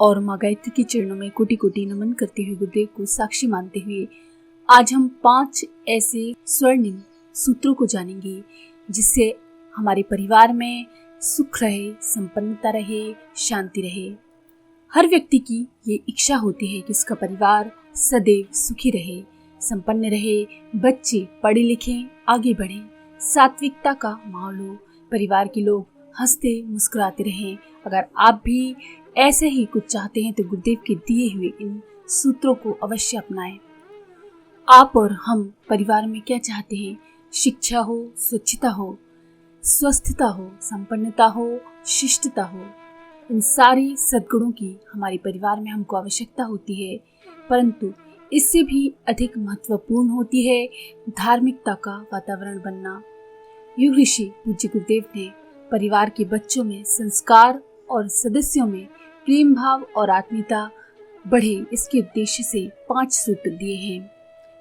और माँ गायत्री के चरणों में कोटि कोटि नमन करते हुए गुरुदेव को साक्षी मानते हुए आज हम 5 ऐसे स्वर्णिम सूत्रों को जानेंगे जिससे हमारे परिवार में सुख रहे, संपन्नता रहे, शांति रहे। हर व्यक्ति की ये इच्छा होती है कि उसका परिवार सदैव सुखी रहे, संपन्न रहे, बच्चे पढ़े लिखें, आगे बढ़ें, सात्विकता का माहौल हो, परिवार के लोग हंसते मुस्कुराते रहें। अगर आप भी ऐसे ही कुछ चाहते हैं तो गुरुदेव के दिए हुए इन सूत्रों को अवश्य अपनाएं। आप और हम परिवार में क्या चाहते हैं? शिक्षा हो, स्वच्छता हो, स्वस्थता हो, संपन्नता हो, शिष्टता हो। इन सारी सद्गुणों की हमारे परिवार में हमको आवश्यकता होती है, परंतु इससे भी अधिक महत्वपूर्ण होती है धार्मिकता का वातावरण बनना। युग ऋषि पूज्य गुरुदेव ने परिवार के बच्चों में संस्कार और सदस्यों में प्रेम भाव और आत्मीयता बढ़े, इसके उद्देश्य से 5 सूत्र दिए हैं।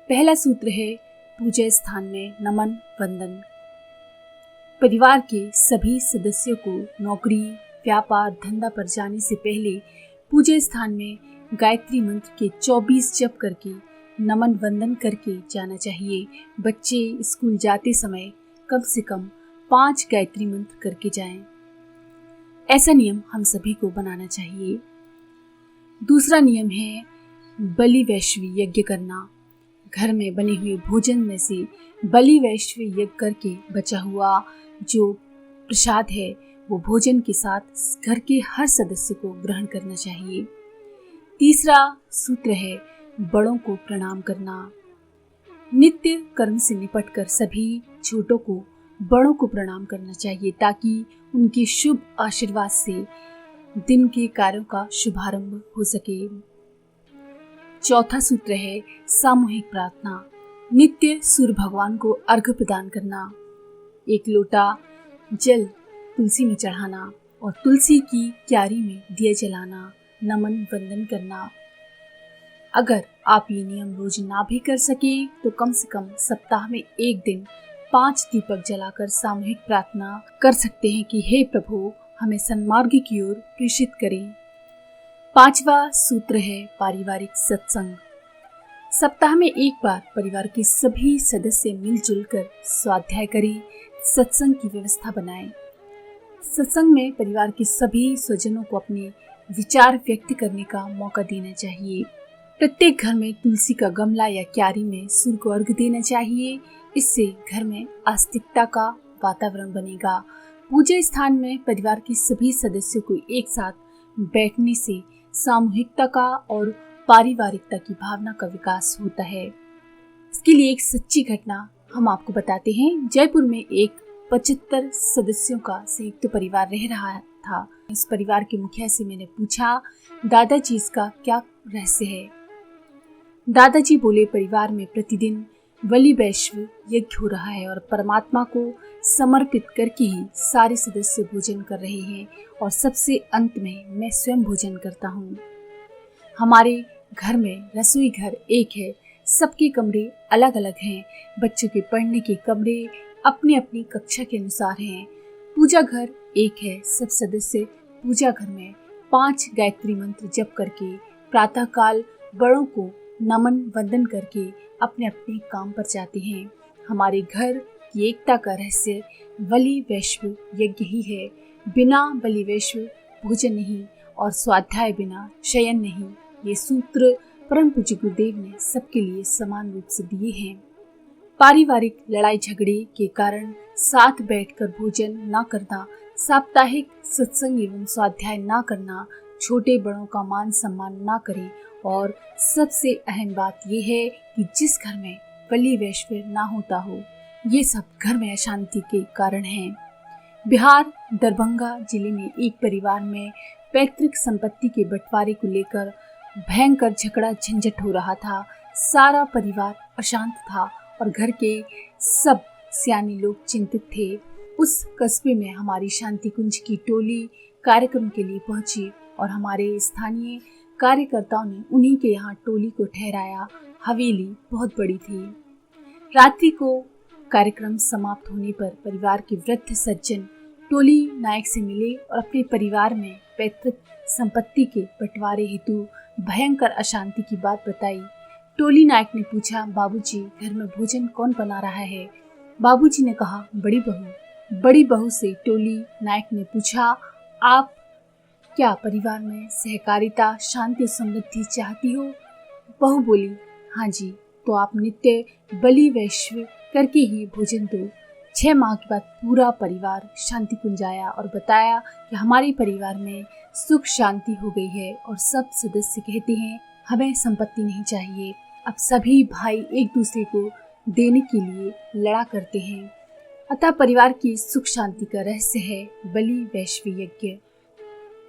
पहला सूत्र है पूजा स्थान में नमन वंदन। परिवार के सभी सदस्यों को नौकरी, व्यापार, धंधा पर जाने से पहले पूजा स्थान में गायत्री मंत्र के 24 जप करके नमन वंदन करके जाना चाहिए। बच्चे स्कूल जाते समय कम से कम 5 गायत्री मंत्र करके जाएं। ऐसा नियम हम सभी को बनाना चाहिए। दूसरा नियम है बलि वैश्वी यज्ञ करना। घर में बने हुए भोजन में से बलि वैश्वी यज्ञ करके बचा हुआ जो प्रसाद है वो भोजन के साथ घर के हर सदस्य को ग्रहण करना चाहिए। तीसरा सूत्र है बड़ों को प्रणाम करना। नित्य कर्म से निपटकर सभी छोटों को बड़ों को प्रणाम करना चाहिए ताकि उनके शुभ आशीर्वाद से दिन के कार्यों का शुभारंभ हो सके। चौथा सूत्र है सामूहिक प्रार्थना। नित्य सूर्य भगवान को अर्घ्य प्रदान करना। 1 लोटा जल तुलसी में चढ़ाना और तुलसी की क्यारी में दिया जलाना, नमन वंदन करना। अगर आप ये नियम रोज ना भी कर सके तो कम से कम सप्ताह में 1 दिन 5 दीपक जलाकर सामूहिक प्रार्थना कर सकते हैं कि हे प्रभु हमें सन्मार्ग की ओर प्रेषित करें। 5वां सूत्र है पारिवारिक सत्संग। सप्ताह में 1 बार परिवार के सभी सदस्य मिलजुल कर स्वाध्याय करें, सत्संग की व्यवस्था बनाएं। सत्संग में परिवार के सभी स्वजनों को अपने विचार व्यक्त करने का मौका देना चाहिए। प्रत्येक घर में तुलसी का गमला या क्यारी में सूर्य को अर्घ्य देना चाहिए। इससे घर में आस्तिकता का वातावरण बनेगा। पूजा स्थान में परिवार के सभी सदस्यों को एक साथ बैठने से सामूहिकता का और पारिवारिकता की भावना का विकास होता है। इसके लिए एक सच्ची घटना हम आपको बताते हैं। जयपुर में एक 75 सदस्यों का संयुक्त परिवार रह रहा था। इस परिवार के मुखिया से मैंने पूछा, दादाजी इसका क्या रहस्य है? दादाजी बोले, परिवार में प्रतिदिन बलि वैश्व यज्ञ हो रहा है और परमात्मा को समर्पित करके ही सारे सदस्य भोजन कर रहे हैं और सबसे अंत में मैं स्वयं भोजन करता हूँ। हमारे घर में रसोई घर एक है, सबके कमरे अलग अलग हैं। बच्चों के पढ़ने के कमरे अपनी अपनी कक्षा के अनुसार हैं। पूजा घर एक है, सब सदस्य पूजा घर में 5 गायत्री मंत्र जप करके प्रातःकाल बड़ों को नमन वंदन करके अपने अपने काम पर जाते हैं। हमारे घर की एकता का रहस्य बलि वैश्व यज्ञ ही है। बिना बलि वैश्व भोजन नहीं और स्वाध्याय बिना शयन नहीं। ये सूत्र परम पूज्य गुरुदेव ने सबके लिए समान रूप से दिए हैं। पारिवारिक लड़ाई झगड़े के कारण साथ बैठकर भोजन न करना, साप्ताहिक सत्संग एवं स्वाध्याय न करना, छोटे बड़ों का मान सम्मान न करें और सबसे अहम बात यह है कि जिस घर में बलि वैश्व ना होता हो, ये सब घर में अशांति के कारण हैं। बिहार दरभंगा जिले में एक परिवार में पैतृक संपत्ति के बंटवारे को लेकर भयंकर झगड़ा झंझट हो रहा था। सारा परिवार अशांत था और घर के सब सियाने लोग चिंतित थे। उस कस्बे में हमारी शांति कुंज की टोली कार्यक्रम के लिए पहुंची और हमारे स्थानीय कार्यकर्ताओं ने उन्हीं के यहाँ टोली को ठहराया। हवेली बहुत बड़ी थी। रात्रि को कार्यक्रम समाप्त होने पर परिवार के वृद्ध सज्जन टोली नायक से मिले और अपने परिवार में पैतृक संपत्ति के बंटवारे हेतु भयंकर अशांति की बात बताई। टोली नायक ने पूछा, बाबूजी, घर में भोजन कौन बना रहा है? बाबूजी ने कहा, बड़ी बहू। बड़ी बहू से टोली नायक ने पूछा, आप क्या परिवार में सहकारिता, शांति, समृद्धि चाहती हो? बहू बोली, हाँ जी। तो आप नित्य बलि वैश्व करके ही भोजन दो। 6 माह के बाद पूरा परिवार शांति कुंज आया और बताया कि हमारे परिवार में सुख शांति हो गई है और सब सदस्य कहते हैं हमें संपत्ति नहीं चाहिए। अब सभी भाई एक दूसरे को देने के लिए लड़ा करते हैं। अतः परिवार की सुख शांति का रहस्य है बलि वैश्व यज्ञ।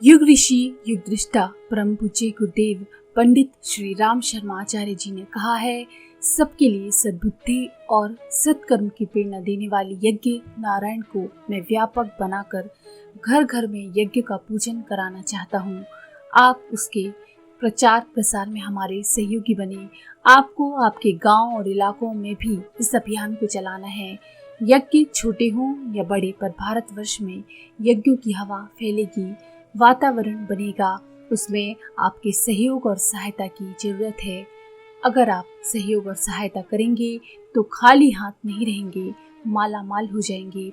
युग ऋषि, युग दृष्टा, परम पूज्य गुरुदेव पंडित श्री राम शर्मा आचार्य जी ने कहा है, सबके लिए सद्बुद्धि और सत्कर्म की प्रेरणा देने वाली यज्ञ नारायण को मैं व्यापक बनाकर घर घर में यज्ञ का पूजन कराना चाहता हूँ। आप उसके प्रचार प्रसार में हमारे सहयोगी बने। आपको आपके गांव और इलाकों में भी इस अभियान को चलाना है। यज्ञ छोटे हों या बड़े, पर भारतवर्ष में यज्ञों की हवा फैलेगी, वातावरण बनेगा। उसमें आपके सहयोग और सहायता की जरूरत है। अगर आप सहयोग और सहायता करेंगे तो खाली हाथ नहीं रहेंगे, माला माल हो जाएंगे।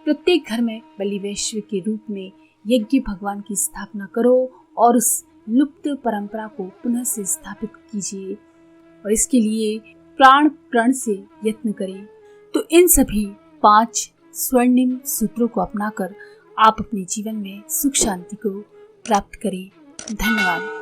प्रत्येक घर में बलि वैश्व के रूप में यज्ञ भगवान की स्थापना करो और उस लुप्त परंपरा को पुनः से स्थापित कीजिए और इसके लिए प्राण प्रण से यत्न करें। तो इन सभी 5 स्वर्णिम सूत्रों को अपनाकर आप अपने जीवन में सुख शांति को प्राप्त करें। धन्यवाद।